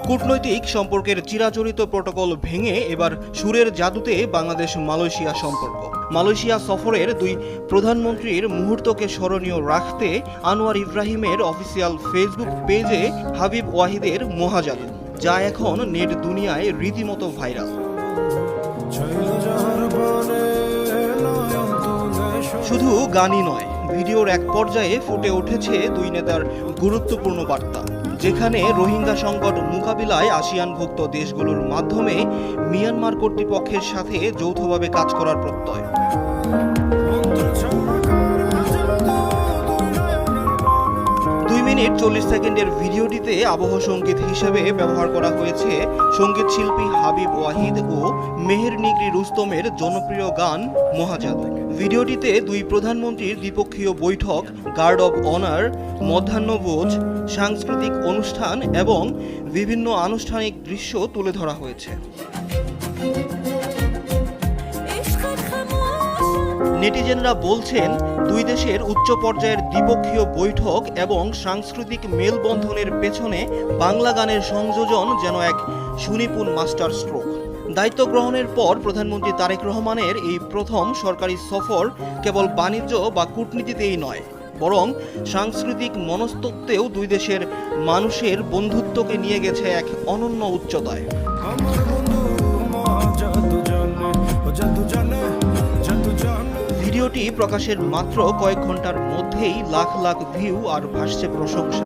কূটনৈতিক সম্পর্কের চিরাচরিত প্রটোকল ভেঙে এবার সুরের জাদুতে বাংলাদেশ মালয়েশিয়া সম্পর্ক। মালয়েশিয়া সফরের দুই প্রধানমন্ত্রীর মুহূর্তকে স্মরণীয় রাখতে আনোয়ার ইব্রাহিমের অফিসিয়াল ফেসবুক পেজে হাবিব ওয়াহিদের মহাজাদু, যা এখন নেট দুনিয়ায় রীতিমতো ভাইরাল। শুধু গানই নয়, ভিডিওর এক পর্যায়ে ফুটে উঠেছে দুই নেতার গুরুত্বপূর্ণ বার্তা, যেখানে রোহিঙ্গা সংকট মোকাবিলায় আসিয়ানভুক্ত দেশগুলোর মাধ্যমে মিয়ানমার কর্তৃপক্ষের সাথে যৌথভাবে কাজ করার প্রত্যয়। 2 মিনিট 40 সেকেন্ডের ভিডিওটিতে আবহ সঙ্গীত হিসেবে ব্যবহার করা হয়েছে সঙ্গীত শিল্পী হাবিব ওয়াহিদ ও মেহের নিগরি রুস্তমের জনপ্রিয় গান মহাজাদু। ভিডিওটিতে দুই প্রধানমন্ত্রীর দ্বিপক্ষীয় বৈঠক, গার্ড অব অনার, মধ্যাহ্নভোজ, সাংস্কৃতিক অনুষ্ঠান এবং বিভিন্ন আনুষ্ঠানিক দৃশ্য তুলে ধরা হয়েছে। নেটিজেনরা বলছেন, দুই দেশের উচ্চ পর্যায়ের দ্বিপক্ষীয় বৈঠক এবং সাংস্কৃতিক মেলবন্ধনের পেছনে বাংলা গানের সংযোজন যেন এক সুনিপুণ মাস্টার স্ট্রোক। দায়িত্ব গ্রহণের পর প্রধানমন্ত্রী তারেক রহমানের এই প্রথম সরকারি সফর কেবল বাণিজ্য বা কূটনীতিতেই নয়, বরং সাংস্কৃতিক মনস্তত্ত্বেও দুই দেশের মানুষের বন্ধুত্বকে নিয়ে গেছে এক অনন্য উচ্চতায়। ভিডিওটি প্রকাশের মাত্র কয়েক ঘন্টার মধ্যেই লাখ লাখ ভিউ আর ভাসছে প্রশংসা।